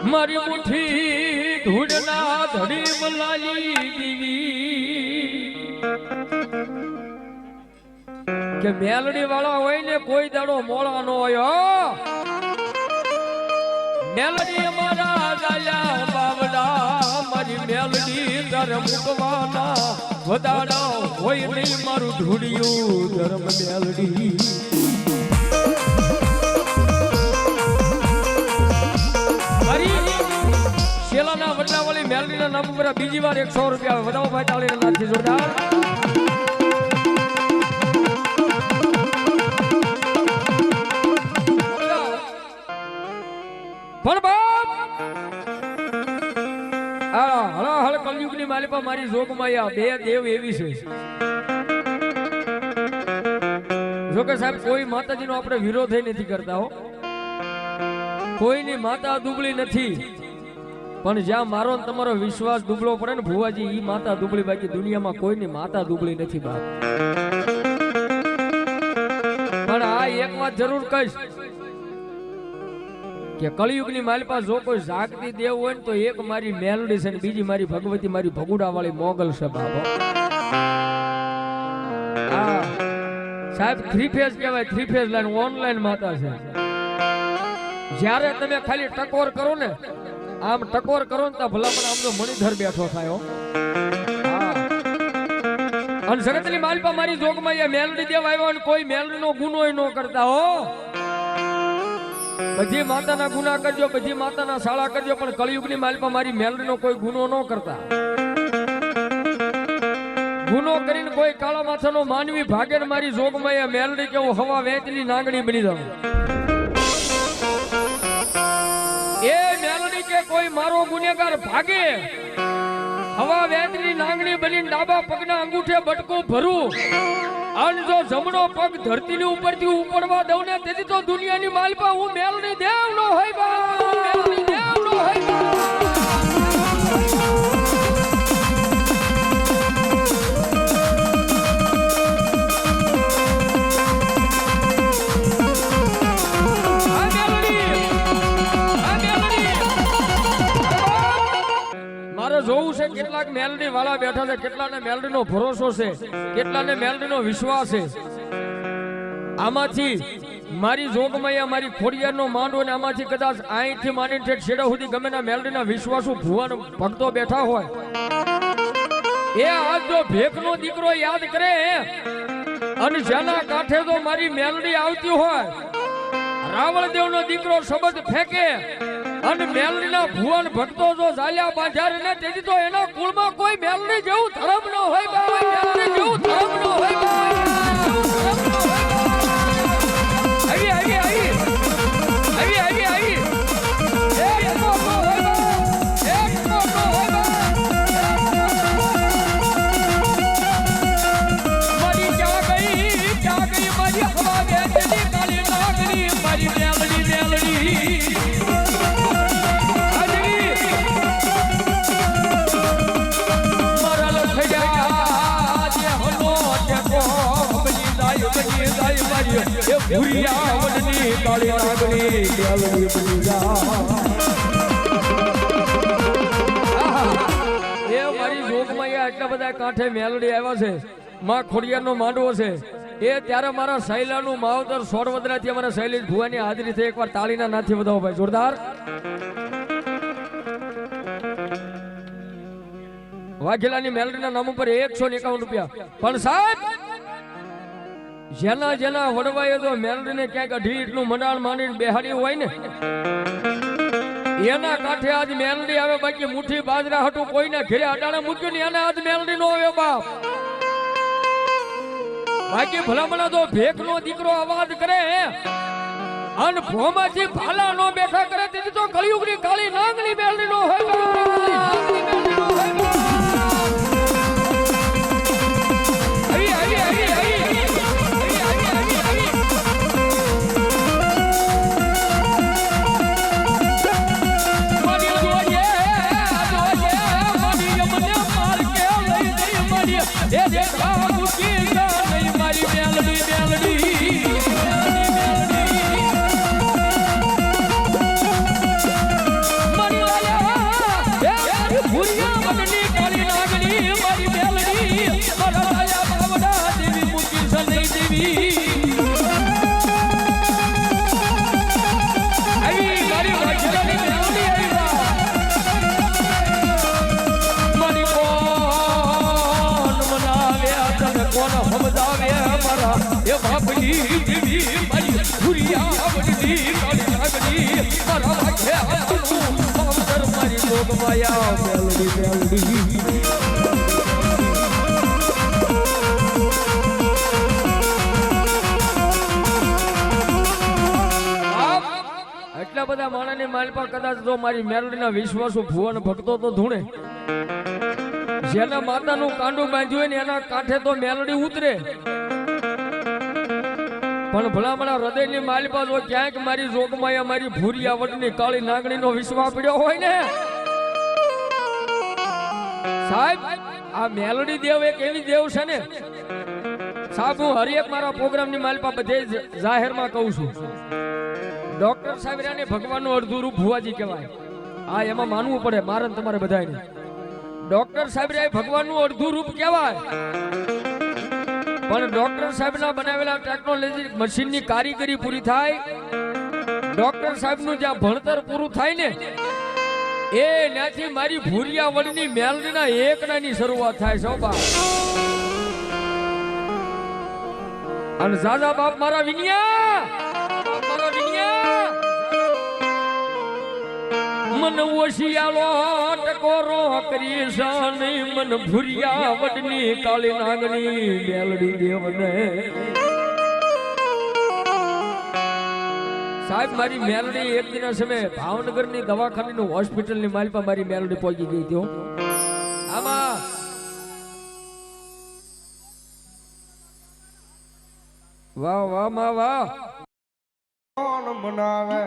મારી મુઠ્ઠી ધૂળના ધડી મલાલી દીવી કે મેલડી વાળા હોય ને કોઈ દાડો મોળા નો હોય મેલડી અમારા ગાયા બાવડા મારી મેલડી દર મુકવાના વધાડા હોય નહીં મારું ધૂળિયું ધર્મ મેલડી શેલાના વડલાવાળી મેલડીના નામ ઉપર બીજી વાર 100 રૂપિયા વધાવો ભાઈ તાળીના નાદથી જોરદાર પણ બાપ આ હળહળ કલયુગની માલિપા મારી જોગમાયા બે દેવ એવી છે જોકે સાહેબ કોઈ માતાજીનો આપણે વિરોધ નથી કરતા હો કોઈની માતા દુબળી નથી પણ જ્યાં મારો તમારો વિશ્વાસ દુબળો પડે ને ભુવાજી ઈ માતા દુબળી બાકી દુનિયામાં કોઈની માતા દુબળી નથી બાપ પણ આ એક વાત જરૂર કહીશ કે કળિયુગની માલિપા જો કોઈ જાગતી દેવ હોય ને તો એક મારી મેલડી છે ને બીજી મારી ભગવતી મારી ભગુડા વાળી મોગલ છે બાબો આ સાહેબ 3 ફેઝ કહેવાય 3 ફેઝ લાઈન ઓનલાઈન માતા છે જ્યારે તમે ખાલી ટકોર કરો ને આમ ટકોર કરો ને તો ભલામણ આમનો મણિધર બેઠો થાય અને જગતની માલિપા મારી જોગમાં એ મેલડી દેવ આવ્યો ને કોઈ મેલડીનો ગુનો ન કરતા હો બધી માતાના ગુના કરજો બધી માતાના શાળા કરજો પણ કળિયુગની માલિપા મારી મેલડીનો કોઈ ગુનો ન કરતા ગુનો કરીને કોઈ કાળા માથાનો માનવી ભાગે ને મારી જોગમાં એ મેલડી કેવું હવા વેચની નાંગણી બની જાવ એ મેલડી કે કોઈ મારો ગુનેગાર ભાગે હવા વેદની નાંગણી બની ડાબા પગના અંગૂઠે બટકું ભરું અને જો જમણો પગ ધરતીની ઉપરથી ઉપડવા દઉં ને તેથી તો દુનિયાની માલપા હું મેલડી દેવ નો હોય બા મેલડી દેવ નો હોય બા જોવું છે કેટલાક મેલડી વાળા બેઠા છે કેટલાને મેલડીનો ભરોસો છે કેટલાને મેલડીનો વિશ્વાસ છે આમાંથી મારી જોગમૈયા મારી ખોડિયારનો માંડવો ને આમાંથી કદાચ અહીંથી માંડીને ઠેઠ છેડા સુધી ગમે ના મેલડીના વિશ્વાસુ ભુવન ભક્તો બેઠા હોય એ આજ જો ભેખનો દીકરો યાદ કરે અને જેના કાંઠે જો મારી મેલડી આવતી હોય રાવણ દેવનો દીકરો શબ્દ ફેંકે અને મેલડીના ભુવન ભક્તો જો ઝાલ્યા બાંધાર ને તેથી તો એના કુળમાં કોઈ મેલડી જેવું ધર્મ ન હોય બા મેલડી જેવું ધર્મ ન હોય બા આવી આવી આવી આવી આવી આવી એક નો હોય બા એક નો હોય બા મારી ક્યાં ગઈ મારી હવા વેચની કાલી નાગણી મારી મેલડી મેલડી ભુરિયાવડની કાળી નાગણી મેલડી બની જા એ મારી જોગમાં આટલા બધા કાંઠે મેલડી આવ્યા છે માં ખોડિયારનો માંડવો છે એ ત્યારે મારા સૈલાનું માવતર સોડવદરાથી અમારા શૈલેષ ભુવાની હાજરી થઈ એકવાર તાળીના નાથી વધાવો ભાઈ જોરદાર વાઘેલાની મેલડીના નામ ઉપર 151 રૂપિયા પણ સાહેબ જેના જેના વડવાએ તો મેલડીને ક્યાંક અઢી એટલું મંડાણ માંડીને બેહાડી હોય ને એના કાંઠે આજ મેલડી આવે બાકી મુઠ્ઠી બાજરા હટું કોઈને ઘરે અડાણે મૂક્યું ને એને આજ મેલડી નો આવે બાપ બાકી ભલામણા તો ભેખનો દીકરો અવાજ કરે અને ભોમાંથી ભાલા નો બેઠા કરે તેથી તો કળિયુગની કાળી નાગની મેલડી નો હોય મારી વડની દેવી મારી ભૂરિયા વડની કાળી નાગની મારા વાગે આનું અવસર મારી જોગમાયા મેલડી મેલડી એટલા બધા માણસની માલપા કદાચ જો મારી મેલડીના વિશ્વાસુ ભુવન ભક્તો તો ધૂણે જેના માતાનું કાંડું બાંધ્યું હોય ને એના કાંઠે તો મેલડી ઉતરે પણ ભલામણા હૃદયની માલપા જો ક્યાંક મારી જોગમાયા મારી ભૂરિયા વડની કાળી નાગણીનો વિશ્વાસ પડ્યો હોય ને સાહેબ આ મેલડી દેવ એક એવી દેવ છે ને સાહેબ હું હરેક મારા પ્રોગ્રામની માલપા બધે જાહેરમાં કહું છું ડોક્ટર સાહેબરાને ભગવાનનું અડધું રૂપ ભુવાજી કહેવાય આ એમાં માનવું પડે મારે તમારે બધાને ડોક્ટર સાહેબરાએ ભગવાનનું અડધું રૂપ કહેવાય પણ ડોક્ટર સાહેબના બનાવેલા ટેકનોલોજી મશીનની કારીગરી પૂરી થાય ડોક્ટર સાહેબનું જ્યાં ભણતર પૂરું થાય ને એ ત્યાંથી મારી ભૂરિયા વડની મેલડીના એકડાની શરૂઆત થાય સૌબા અને જાજા બાપ મારા વિનિયા મન ઓશિયાલો ટકોરો કરી સાની મન ભૂરિયા વડની કાળી નાગની મેલડી દેવને સાહેબ મારી મેલડી એક દિના સમય ભાવનગરની દવાખાનાની હોસ્પિટલની માલપા મારી મેલડી પહોંચી ગઈ હતી આમાં વાહ વાહ માં વાહ મનાવે